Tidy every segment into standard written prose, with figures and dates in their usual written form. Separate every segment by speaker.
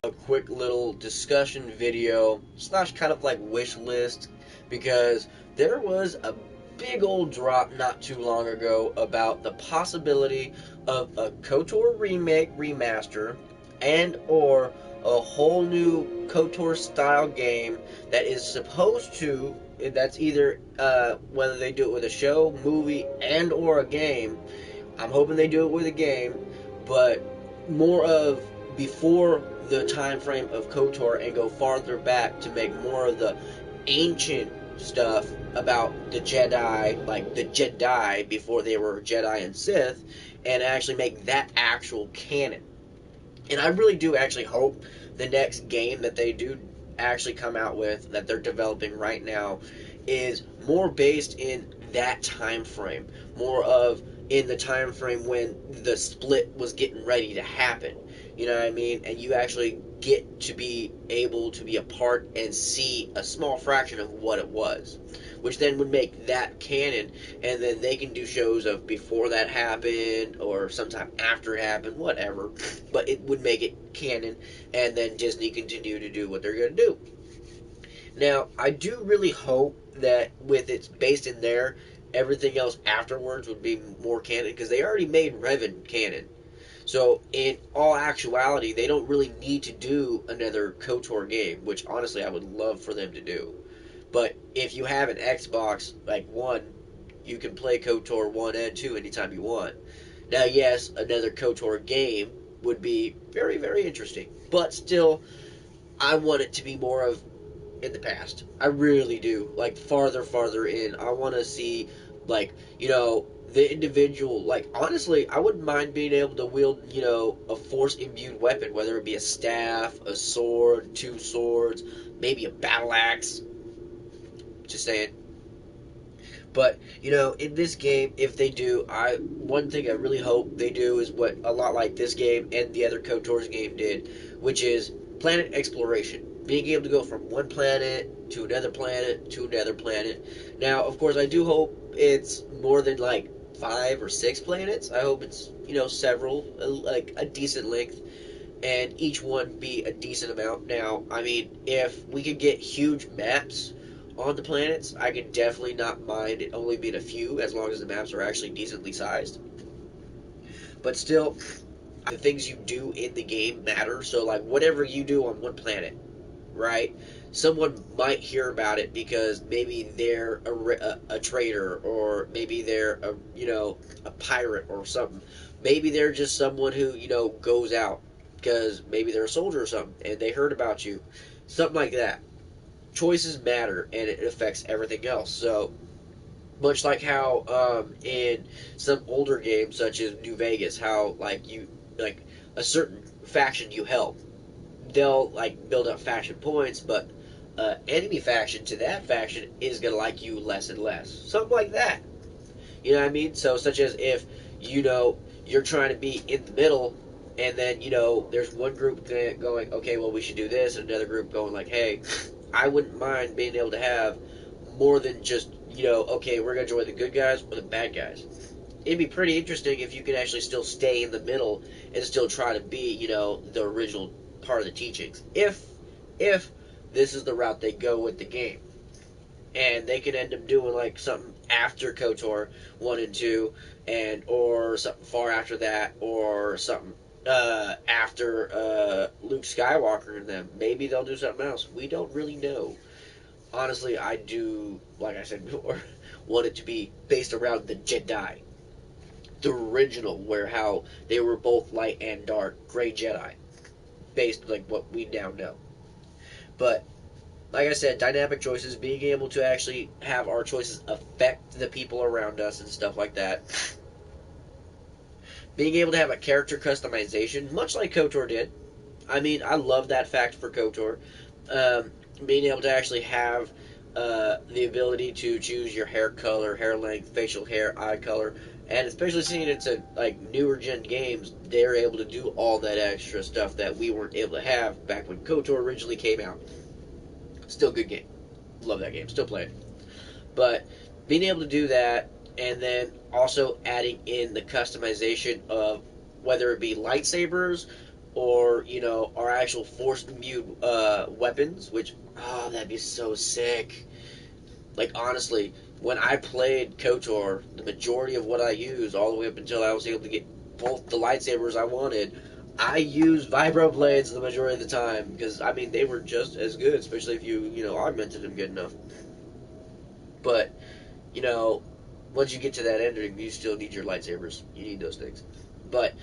Speaker 1: a quick little discussion video slash kind of like wish list, because there was a big old drop not too long ago about the possibility of a KOTOR remake, remaster, and or a whole new KOTOR style game that is supposed to, that's either whether they do it with a show, movie, and or a game. I'm hoping they do it with a game, but more of before the time frame of KOTOR and go farther back to make more of the ancient stuff about the Jedi, like the Jedi before they were Jedi and Sith, and actually make that actual canon. And I really do actually hope the next game that they do actually come out with, that they're developing right now, is more based in that time frame, more of in the time frame when the split was getting ready to happen. You know what I mean? And you actually get to be able to be a part and see a small fraction of what it was, which then would make that canon, and then they can do shows of before that happened or sometime after it happened, whatever, but it would make it canon, and then Disney continue to do what they're going to do. Now, I do really hope that with it's based in there, everything else afterwards would be more canon, because they already made Revan canon. So, in all actuality, they don't really need to do another KOTOR game, which honestly I would love for them to do. But if you have an Xbox, like One, you can play KOTOR 1 and 2 anytime you want. Now, yes, another KOTOR game would be very, very interesting. But still, I want it to be more of in the past. I really do. Like, farther in. I want to see, like, the individual, like, honestly, I wouldn't mind being able to wield, a force-imbued weapon, whether it be a staff, a sword, two swords, maybe a battle axe. Just saying. But, in this game, if they do, one thing I really hope they do is what a lot like this game and the other KOTOR's game did, which is planet exploration. Being able to go from one planet to another planet to another planet. Now, of course, I do hope it's more than like 5 or 6 planets. I hope it's, several, like a decent length, and each one be a decent amount. Now, I mean, if we could get huge maps on the planets, I could definitely not mind it only being a few, as long as the maps are actually decently sized. But still, the things you do in the game matter. So, like, whatever you do on one planet, right? Someone might hear about it because maybe they're a traitor, or maybe they're a pirate or something. Maybe they're just someone who goes out because maybe they're a soldier or something and they heard about you, something like that. Choices matter, and it affects everything else. So much like how in some older games such as New Vegas, how like a certain faction you help, they'll like build up faction points, but enemy faction to that faction is gonna like you less and less. Something like that. You know what I mean? So such as if you're trying to be in the middle, and then there's one group going, okay, well we should do this, and another group going like, hey, I wouldn't mind being able to have more than just okay, we're gonna join the good guys or the bad guys. It'd be pretty interesting if you could actually still stay in the middle and still try to be the original part of the teachings, if this is the route they go with the game. And they could end up doing like something after KOTOR 1 and 2, and or something far after that, or something after Luke Skywalker and them. Maybe they'll do something else. We don't really know. Honestly, I do, like I said before, want it to be based around the Jedi, the original, where how they were both light and dark, gray Jedi, based like what we now know. But like I said, dynamic choices, being able to actually have our choices affect the people around us and stuff like that. Being able to have a character customization, much like KOTOR did. I mean, I love that fact for KOTOR. Being able to actually have the ability to choose your hair color, hair length, facial hair, eye color, and especially seeing it's a like newer gen games, they're able to do all that extra stuff that we weren't able to have back when KOTOR originally came out. Still a good game. Love that game. Still play it. But being able to do that, and then also adding in the customization of whether it be lightsabers or our actual force imbued weapons, which that'd be so sick. Like honestly, when I played KOTOR, the majority of what I used, all the way up until I was able to get both the lightsabers I wanted, I used vibroblades the majority of the time because I mean they were just as good, especially if you augmented them good enough. But you know, once you get to that ending, you still need your lightsabers. You need those things. But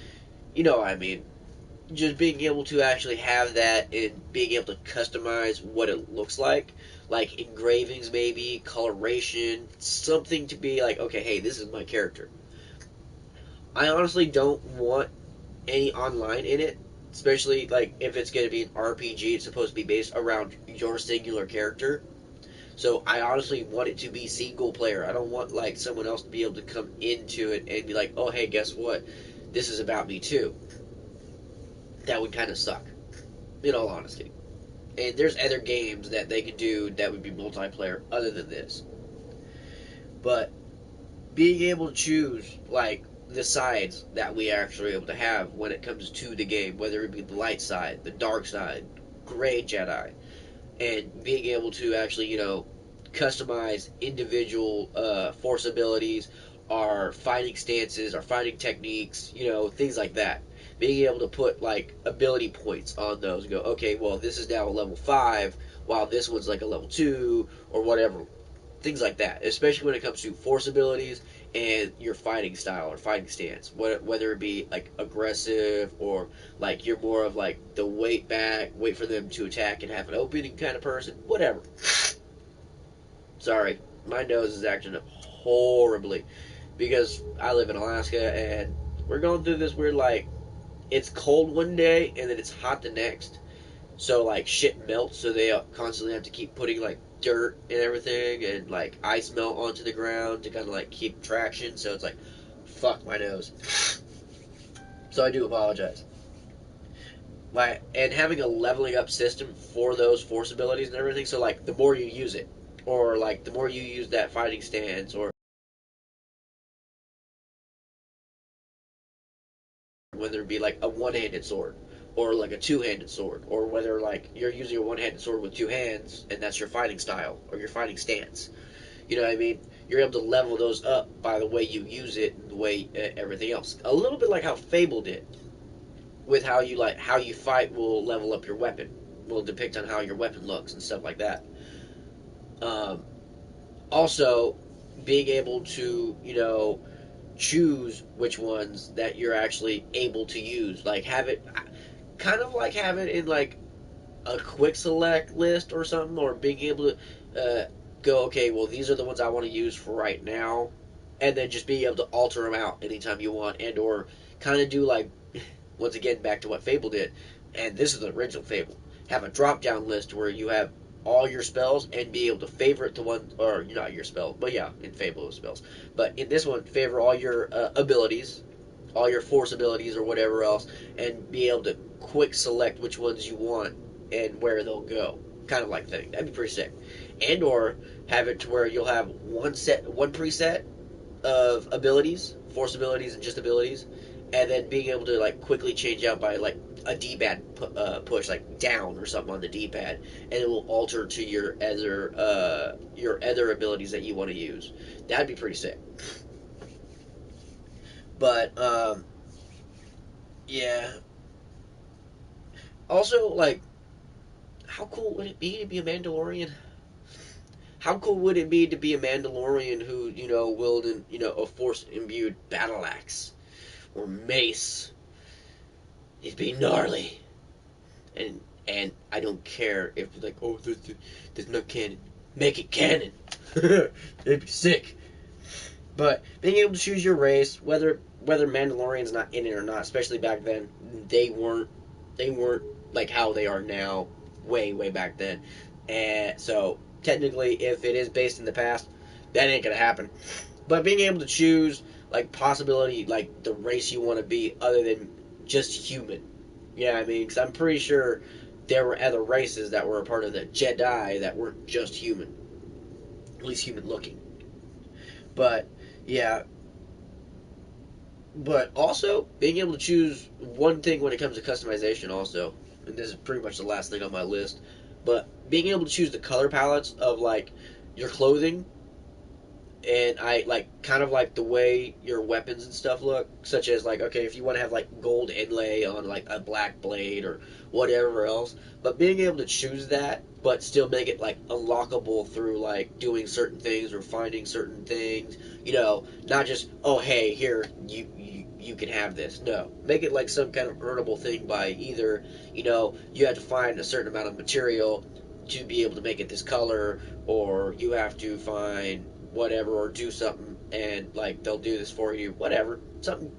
Speaker 1: you know what I mean. Just being able to actually have that and being able to customize what it looks like engravings maybe, coloration, something to be like, okay, hey, this is my character. I honestly don't want any online in it, especially like if it's going to be an RPG, it's supposed to be based around your singular character. So I honestly want it to be single player. I don't want like someone else to be able to come into it and be like, oh hey, guess what? This is about me too. That would kind of suck, in all honesty. And there's other games that they could do that would be multiplayer other than this. But being able to choose like the sides that we are actually able to have when it comes to the game, whether it be the light side, the dark side, gray Jedi, and being able to actually customize individual force abilities, our fighting stances, our fighting techniques, things like that. Being able to put like ability points on those and go, okay, well this is now a level 5, while this one's like a level 2 or whatever. Things like that, especially when it comes to force abilities and your fighting style or fighting stance, whether it be like aggressive or like you're more of like the wait back, wait for them to attack and have an opening kind of person, whatever. Sorry, my nose is acting up horribly because I live in Alaska and we're going through this weird like it's cold one day and then it's hot the next. So like shit melts, so they constantly have to keep putting like dirt and everything and like ice melt onto the ground to kind of like keep traction. So it's like, fuck my nose. So I do apologize. And having a leveling up system for those force abilities and everything. So like the more you use it, or like the more you use that fighting stance, or whether it be like a one-handed sword or like a two-handed sword, or whether like you're using a one-handed sword with two hands and that's your fighting style or your fighting stance. You know what I mean? You're able to level those up by the way you use it and the way everything else. A little bit like how Fable did with how you fight will level up your weapon. Will depict on how your weapon looks and stuff like that. Um, Also, being able to choose which ones that you're actually able to use, like have it kind of like have it in like a quick select list or something, or being able to go, okay, well these are the ones I want to use for right now, and then just being able to alter them out anytime you want, and or kind of do like once again back to what Fable did, and this is the original Fable. Have a drop down list where you have all your spells and be able to favorite the one, or not your spell, but yeah, in Fable it was spells. But in this one, favor all your abilities, all your force abilities or whatever else, and be able to quick select which ones you want and where they'll go. Kind of like thing. That'd be pretty sick. And or have it to where you'll have one preset of abilities, force abilities and just abilities, and then being able to like quickly change out by like a D-pad push, like down or something on the D-pad, and it will alter to your other abilities that you want to use. That'd be pretty sick. But yeah. Also, like, how cool would it be to be a Mandalorian? How cool would it be to be a Mandalorian who wielded a force imbued battle axe or mace? It'd be gnarly. And I don't care if it's like, oh, there's no canon. Make it canon. It'd be sick. But being able to choose your race, whether Mandalorian's not in it or not, especially back then, they weren't like how they are now, way back then. And so technically, if it is based in the past, that ain't gonna happen. But being able to choose like possibility, like the race you want to be, other than just human. Yeah, I mean, because I'm pretty sure there were other races that were a part of the Jedi that weren't just human, at least human looking. But yeah, But also, being able to choose one thing when it comes to customization, also, and this is pretty much the last thing on my list, but being able to choose the color palettes of like your clothing, and I like kind of like the way your weapons and stuff look, such as like, okay, if you want to have like gold inlay on like a black blade or whatever else, but being able to choose that but still make it like unlockable through like doing certain things or finding certain things, not just, oh hey, here, you can have this. No, make it like some kind of earnable thing by either, you have to find a certain amount of material to be able to make it this color, or you have to find whatever or do something, and like they'll do this for you, whatever, something.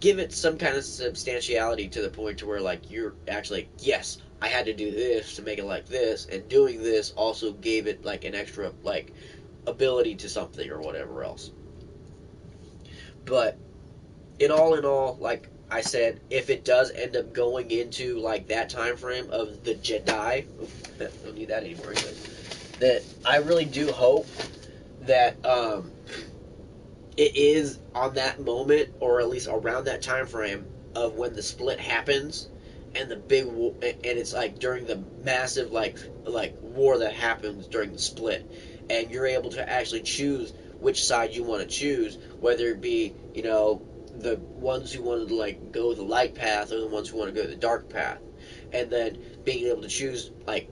Speaker 1: Give it some kind of substantiality to the point to where like you're actually like, yes, I had to do this to make it like this, and doing this also gave it like an extra like ability to something or whatever else. But in all, like I said, if it does end up going into like that time frame of the Jedi, don't need that anymore either, that I really do hope that it is on that moment, or at least around that time frame of when the split happens, and the big and it's like during the massive like war that happens during the split, and you're able to actually choose which side you want to choose, whether it be the ones who wanted to like go the light path or the ones who want to go the dark path, and then being able to choose like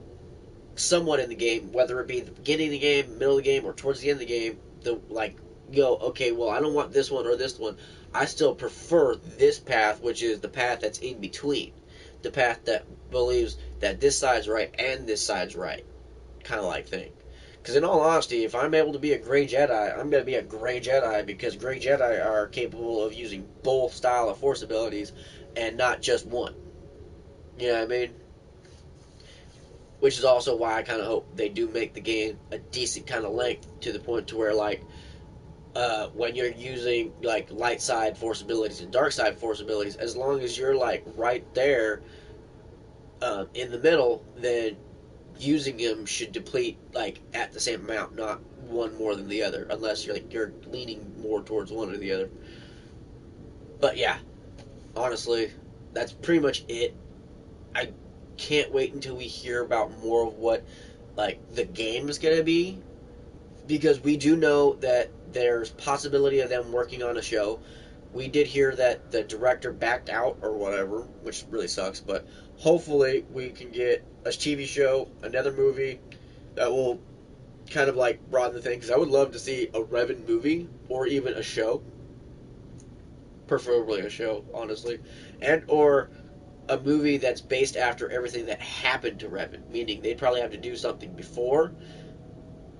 Speaker 1: somewhat in the game, whether it be the beginning of the game, middle of the game, or towards the end of the game, the like go, okay, well, I don't want this one or this one. I still prefer this path, which is the path that's in between, the path that believes that this side's right and this side's right, kind of like thing. Because in all honesty, if I'm able to be a Grey Jedi, I'm going to be a Grey Jedi, because Grey Jedi are capable of using both style of Force abilities and not just one. You know what I mean? Which is also why I kind of hope they do make the game a decent kind of length, to the point to where like when you're using like light side force abilities and dark side force abilities, as long as you're like right there in the middle, then using them should deplete like at the same amount, not one more than the other, unless you're leaning more towards one or the other. But yeah, honestly, that's pretty much it. I can't wait until we hear about more of what like the game is gonna be, because we do know that there's possibility of them working on a show. We did hear that the director backed out or whatever, which really sucks, but hopefully we can get a TV show, another movie that will kind of like broaden the thing, because I would love to see a Revan movie or even a show, preferably a show, honestly, and or a movie that's based after everything that happened to Revan, meaning they'd probably have to do something before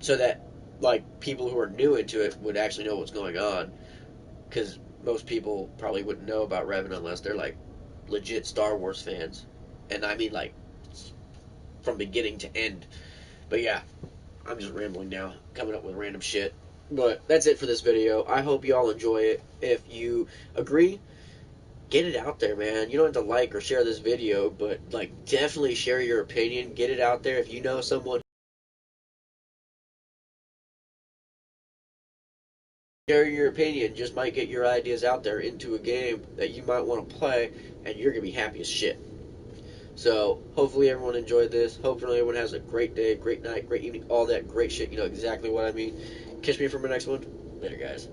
Speaker 1: so that like people who are new into it would actually know what's going on, because most people probably wouldn't know about Revan unless they're like legit Star Wars fans, and I mean like from beginning to end. But yeah, I'm just rambling now, coming up with random shit. But that's it for this video. I hope y'all enjoy it. If you agree, get it out there, man. You don't have to like or share this video, but like definitely share your opinion. Get it out there. If you know someone, share your opinion. Just might get your ideas out there into a game that you might want to play, and you're gonna be happy as shit. So hopefully everyone enjoyed this. Hopefully everyone has a great day, great night, great evening, all that great shit. You know exactly what I mean. Catch me for my next one. Later, guys.